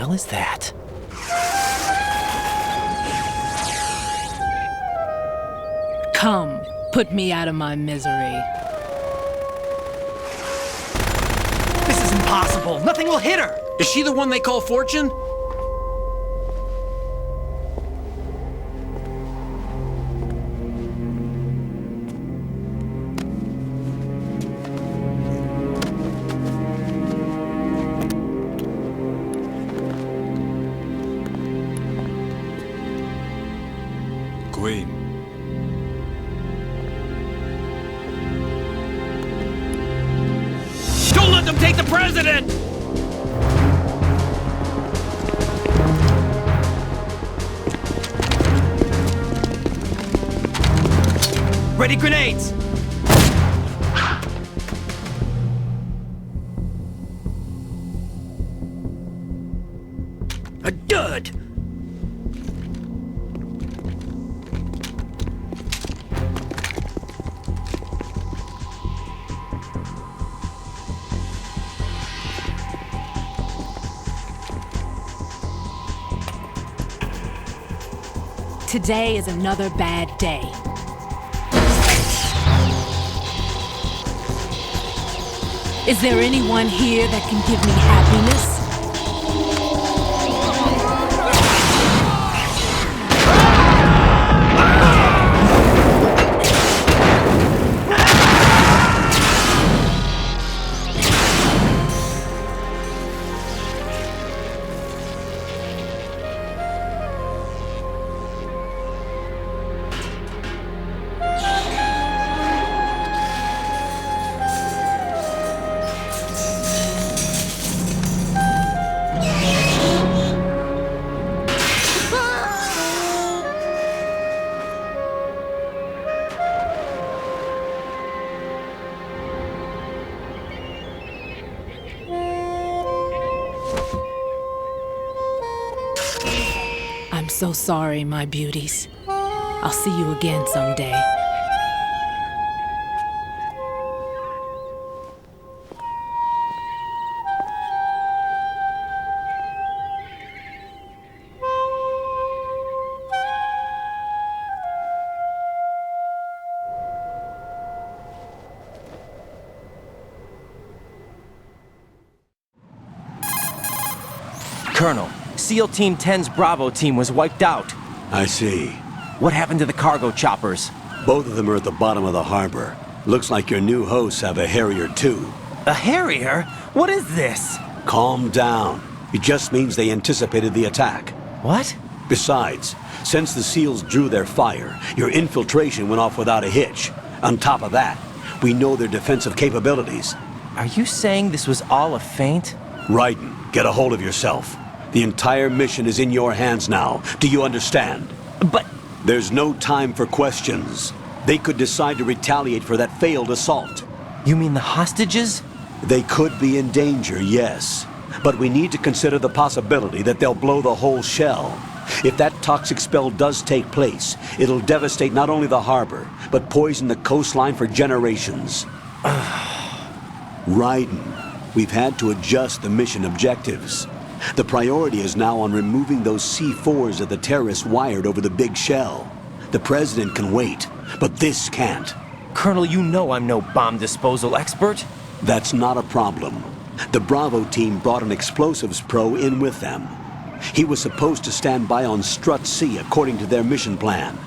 hell is that? Come, put me out of my misery. This is impossible. Nothing will hit her. Is she the one they call Fortune? Queen. Don't let them take the president! Ready grenades! A dud! Today is another bad day. Is there anyone here that can give me happiness? I'm so sorry, my beauties. I'll see you again someday. Colonel, SEAL Team 10's Bravo team was wiped out. I see. What happened to the cargo choppers? Both of them are at the bottom of the harbor. Looks like your new hosts have a Harrier too. A Harrier? What is this? Calm down. It just means they anticipated the attack. What? Besides, since the SEALs drew their fire, your infiltration went off without a hitch. On top of that, we know their defensive capabilities. Are you saying this was all a feint? Raiden, get a hold of yourself. The entire mission is in your hands now. Do you understand? But... There's no time for questions. They could decide to retaliate for that failed assault. You mean the hostages? They could be in danger, yes. But we need to consider the possibility that they'll blow the whole shell. If that toxic spell does take place, it'll devastate not only the harbor, but poison the coastline for generations. Raiden, we've had to adjust the mission objectives. The priority is now on removing those C4s that the terrorists wired over the big shell. The president can wait, but this can't. Colonel, you know I'm no bomb disposal expert. That's not a problem. The Bravo team brought an explosives pro in with them. He was supposed to stand by on Strut C according to their mission plan.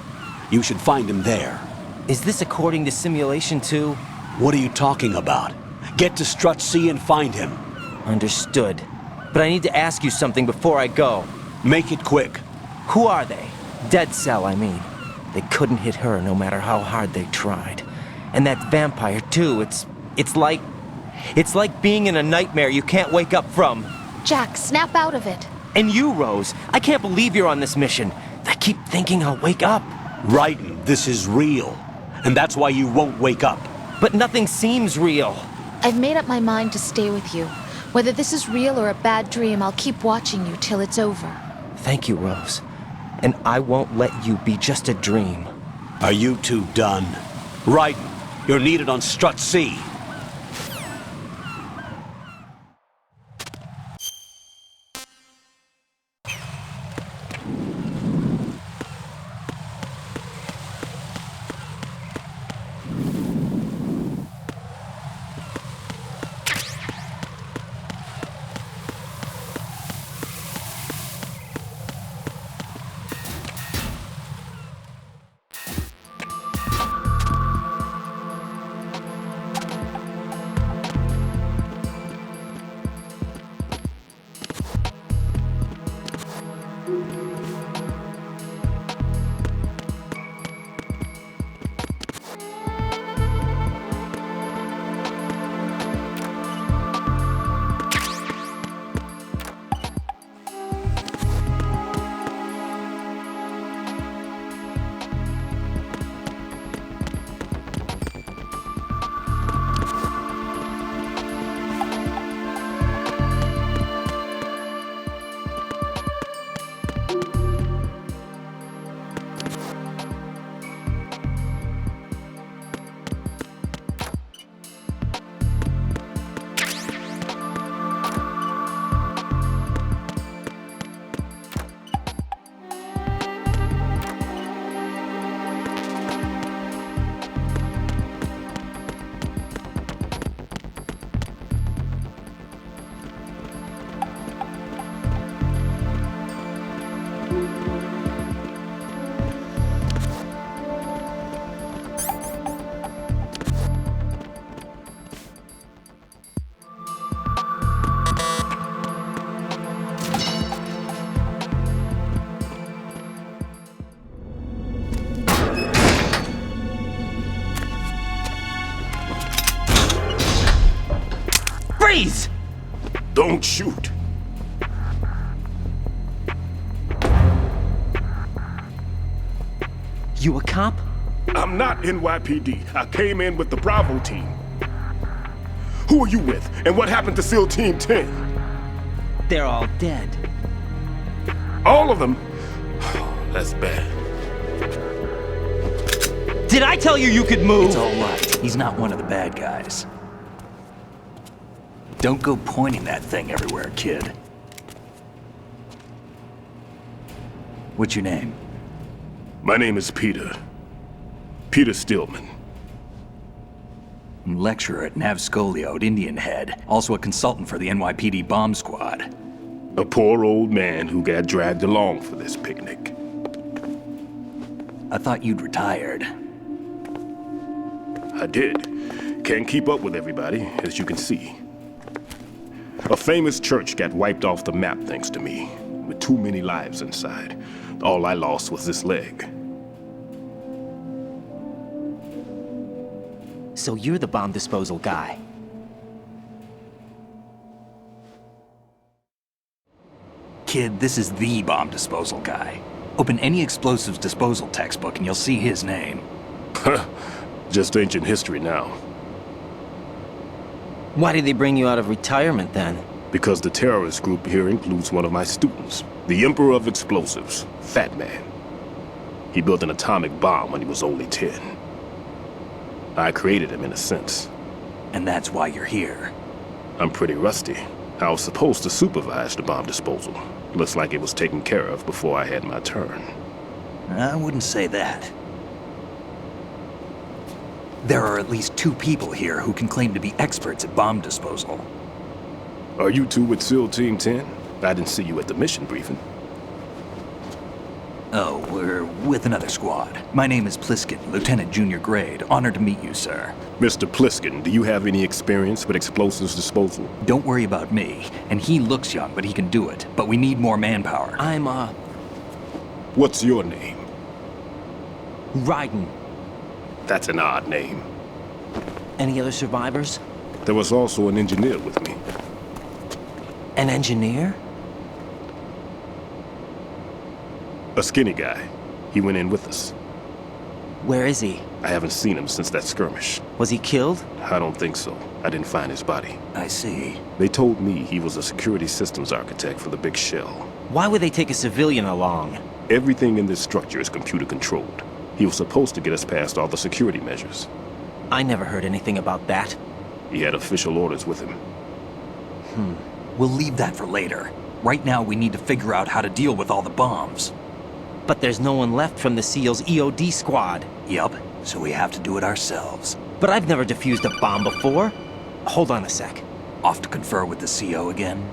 You should find him there. Is this according to simulation too? What are you talking about? Get to Strut C and find him. Understood. But I need to ask you something before I go. Make it quick. Who are they? Dead Cell, I mean. They couldn't hit her no matter how hard they tried. And that vampire too, it's like being in a nightmare you can't wake up from. Jack, snap out of it. And you, Rose, I can't believe you're on this mission. I keep thinking I'll wake up. Raiden, this is real. And that's why you won't wake up. But nothing seems real. I've made up my mind to stay with you. Whether this is real or a bad dream, I'll keep watching you till it's over. Thank you, Rose. And I won't let you be just a dream. Are you two done? Raiden, you're needed on Strut C. Please! Don't shoot. You a cop? I'm not NYPD. I came in with the Bravo team. Who are you with? And what happened to SEAL Team 10? They're all dead. All of them? That's bad. Did I tell you you could move? It's all right. He's not one of the bad guys. Don't go pointing that thing everywhere, kid. What's your name? My name is Peter. Peter Stillman. Lecturer at Nav Scolio at Indian Head. Also a consultant for the NYPD bomb squad. A poor old man who got dragged along for this picnic. I thought you'd retired. I did. Can't keep up with everybody, as you can see. A famous church got wiped off the map thanks to me, with too many lives inside. All I lost was this leg. So you're the bomb disposal guy. Kid, this is the bomb disposal guy. Open any explosives disposal textbook and you'll see his name. Just ancient history now. Why did they bring you out of retirement then? Because the terrorist group here includes one of my students, the Emperor of Explosives, Fat Man. He built an atomic bomb when he was only 10. I created him in a sense. And that's why you're here. I'm pretty rusty. I was supposed to supervise the bomb disposal. Looks like it was taken care of before I had my turn. I wouldn't say that. There are at least 2 people here who can claim to be experts at bomb disposal. Are you two with SEAL Team 10? I didn't see you at the mission briefing. Oh, we're with another squad. My name is Pliskin, Lieutenant Junior Grade. Honored to meet you, sir. Mr. Pliskin, do you have any experience with explosives disposal? Don't worry about me. And he looks young, but he can do it. But we need more manpower. I'm, What's your name? Raiden. That's an odd name. Any other survivors? There was also an engineer with me. An engineer? A skinny guy. He went in with us. Where is he? I haven't seen him since that skirmish. Was he killed? I don't think so. I didn't find his body. I see. They told me he was a security systems architect for the big shell. Why would they take a civilian along? Everything in this structure is computer controlled. He was supposed to get us past all the security measures. I never heard anything about that. He had official orders with him. We'll leave that for later. Right now, we need to figure out how to deal with all the bombs. But there's no one left from the SEAL's EOD squad. Yup, so we have to do it ourselves. But I've never defused a bomb before. Hold on a sec. Off to confer with the CO again?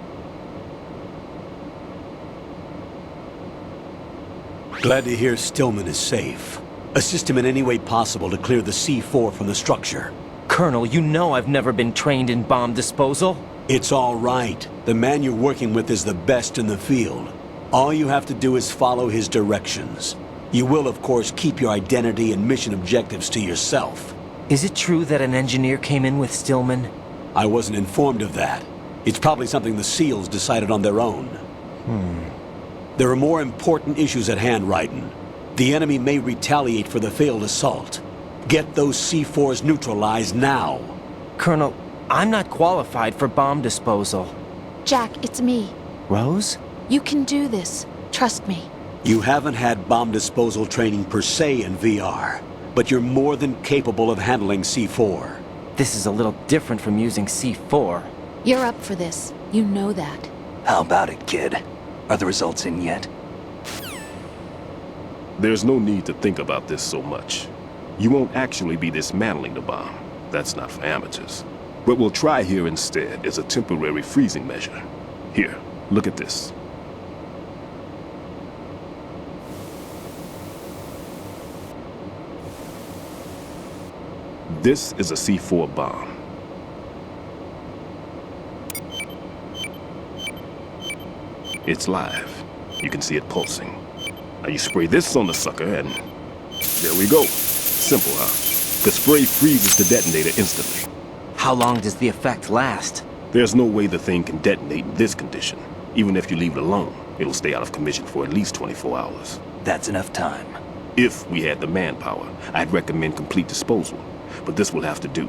Glad to hear Stillman is safe. Assist him in any way possible to clear the C4 from the structure. Colonel, you know I've never been trained in bomb disposal. It's all right. The man you're working with is the best in the field. All you have to do is follow his directions. You will, of course, keep your identity and mission objectives to yourself. Is it true that an engineer came in with Stillman? I wasn't informed of that. It's probably something the SEALs decided on their own. There are more important issues at hand, Raiden. The enemy may retaliate for the failed assault. Get those C4s neutralized now. Colonel, I'm not qualified for bomb disposal. Jack, it's me. Rose? You can do this. Trust me. You haven't had bomb disposal training per se in VR, but you're more than capable of handling C4. This is a little different from using C4. You're up for this. You know that. How about it, kid? Are the results in yet? There's no need to think about this so much. You won't actually be dismantling the bomb. That's not for amateurs. What we'll try here instead is a temporary freezing measure. Here, look at this. This is a C4 bomb. It's live. You can see it pulsing. Now you spray this on the sucker and there we go. Simple, huh? The spray freezes the detonator instantly. How long does the effect last? There's no way the thing can detonate in this condition. Even if you leave it alone, it'll stay out of commission for at least 24 hours. That's enough time. If we had the manpower, I'd recommend complete disposal. But this will have to do.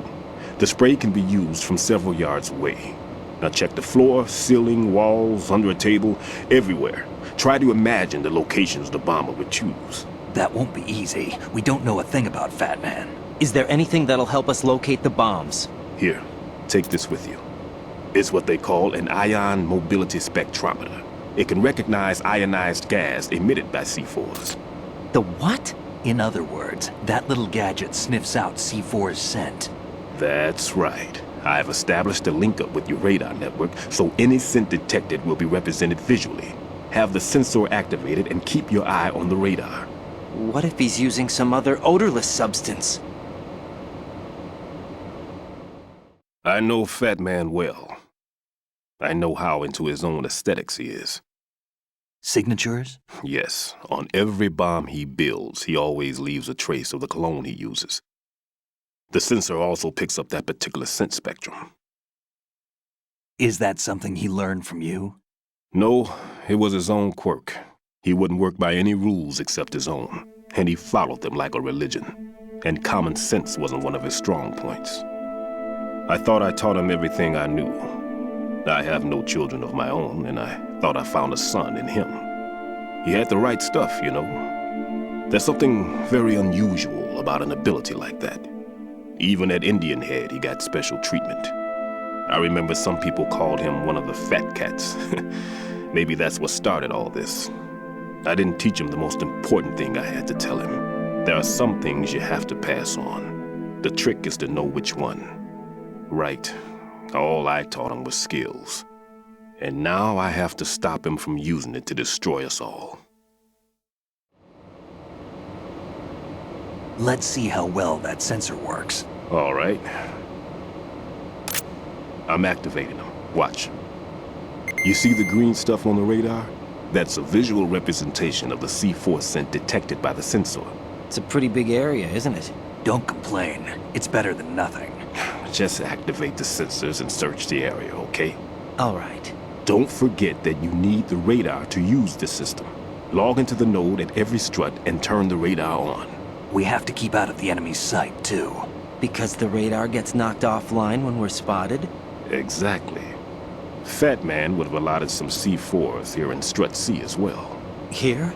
The spray can be used from several yards away. Now check the floor, ceiling, walls, under a table, everywhere. Try to imagine the locations the bomber would choose. That won't be easy. We don't know a thing about Fat Man. Is there anything that'll help us locate the bombs? Here, take this with you. It's what they call an ion mobility spectrometer. It can recognize ionized gas emitted by C4s. The what? In other words, that little gadget sniffs out C4's scent. That's right. I've established a link up with your radar network, so any scent detected will be represented visually. Have the sensor activated and keep your eye on the radar. What if he's using some other odorless substance? I know Fat Man well. I know how into his own aesthetics he is. Signatures? Yes, on every bomb he builds, he always leaves a trace of the cologne he uses. The sensor also picks up that particular scent spectrum. Is that something he learned from you? No, it was his own quirk. He wouldn't work by any rules except his own, and he followed them like a religion. And common sense wasn't one of his strong points. I thought I taught him everything I knew. I have no children of my own, and I thought I found a son in him. He had the right stuff, you know. There's something very unusual about an ability like that. Even at Indian Head, he got special treatment. I remember some people called him one of the fat cats. Maybe that's what started all this. I didn't teach him the most important thing I had to tell him. There are some things you have to pass on. The trick is to know which one. Right. All I taught him was skills. And now I have to stop him from using it to destroy us all. Let's see how well that sensor works. All right. I'm activating them. Watch. You see the green stuff on the radar? That's a visual representation of the C4 scent detected by the sensor. It's a pretty big area, isn't it? Don't complain. It's better than nothing. Just activate the sensors and search the area, okay? All right. Don't forget that you need the radar to use this system. Log into the node at every strut and turn the radar on. We have to keep out of the enemy's sight, too. Because the radar gets knocked offline when we're spotted? Exactly. Fat Man would have allotted some C4s here in Strut C as well. Here?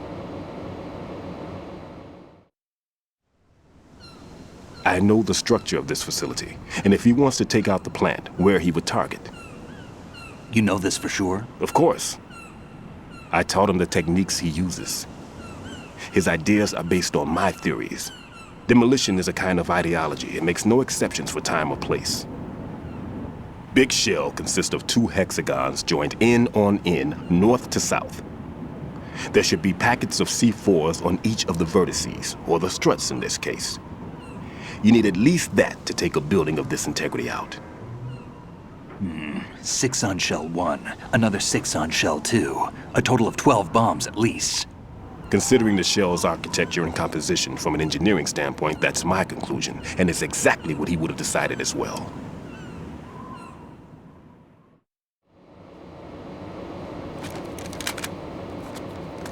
I know the structure of this facility, and if he wants to take out the plant, where he would target. You know this for sure? Of course. I taught him the techniques he uses. His ideas are based on my theories. Demolition is a kind of ideology. It makes no exceptions for time or place. Big shell consists of 2 hexagons joined end on end, north to south. There should be packets of C4s on each of the vertices, or the struts in this case. You need at least that to take a building of this integrity out. 6 on shell 1, another 6 on shell 2. A total of 12 bombs at least. Considering the shell's architecture and composition from an engineering standpoint, that's my conclusion, and it's exactly what he would have decided as well.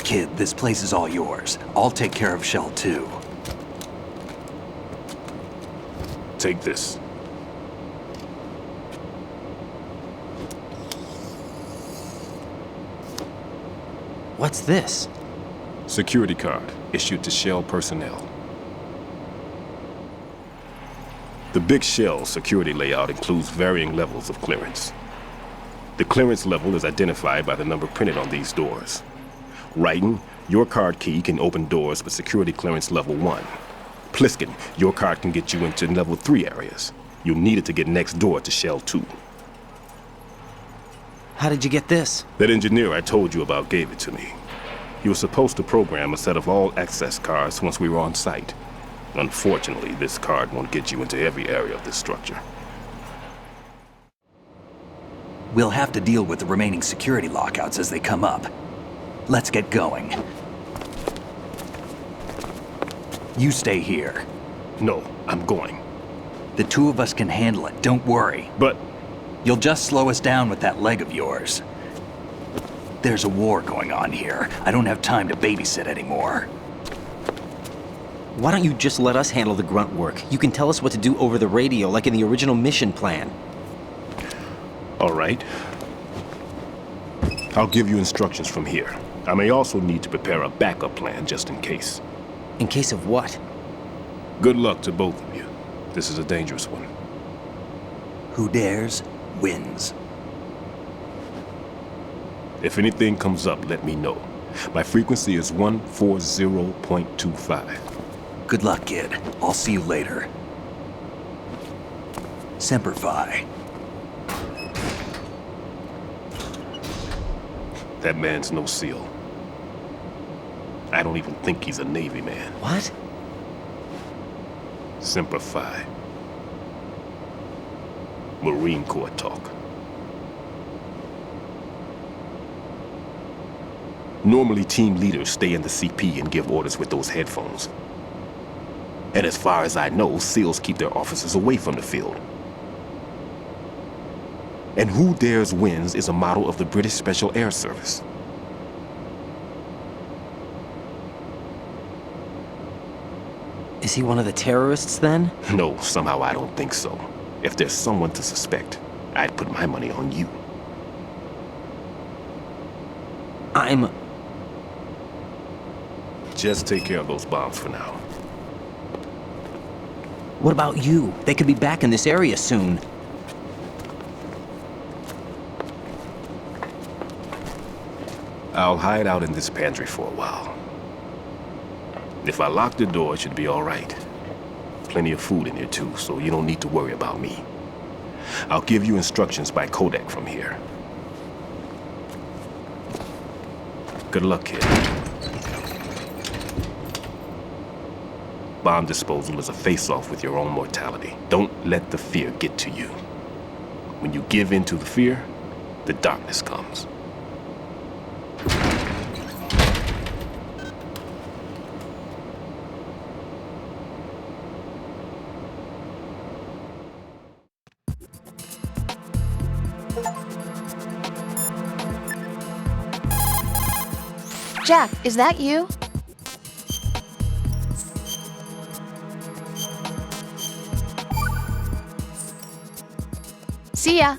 Kid, this place is all yours. I'll take care of shell 2. Take this. What's this? Security card issued to Shell personnel. The Big Shell security layout includes varying levels of clearance. The clearance level is identified by the number printed on these doors. Raiden, your card key can open doors with security clearance level 1. Pliskin, your card can get you into level 3 areas. You'll need it to get next door to Shell 2. How did you get this? That engineer I told you about gave it to me. He was supposed to program a set of all access cards once we were on site. Unfortunately, this card won't get you into every area of this structure. We'll have to deal with the remaining security lockouts as they come up. Let's get going. You stay here. No, I'm going. The 2 of us can handle it, don't worry. But You'll just slow us down with that leg of yours. There's a war going on here. I don't have time to babysit anymore. Why don't you just let us handle the grunt work? You can tell us what to do over the radio, like in the original mission plan. All right. I'll give you instructions from here. I may also need to prepare a backup plan just in case. In case of what? Good luck to both of you. This is a dangerous one. Who dares, wins. If anything comes up, let me know. My frequency is 140.25. Good luck, kid. I'll see you later. Semper Fi. That man's no SEAL. I don't even think he's a Navy man. What? Semper Fi. Marine Corps talk. Normally, team leaders stay in the CP and give orders with those headphones. And as far as I know, SEALs keep their officers away from the field. And Who Dares Wins is a motto of the British Special Air Service. Is he one of the terrorists, then? No, somehow I don't think so. If there's someone to suspect, I'd put my money on you. Just take care of those bombs for now. What about you? They could be back in this area soon. I'll hide out in this pantry for a while. If I lock the door, it should be all right. Plenty of food in here too, so you don't need to worry about me. I'll give you instructions by Kodak from here. Good luck, kid. Bomb disposal is a face-off with your own mortality. Don't let the fear get to you. When you give in to the fear, the darkness comes. Jack, is that you? See ya.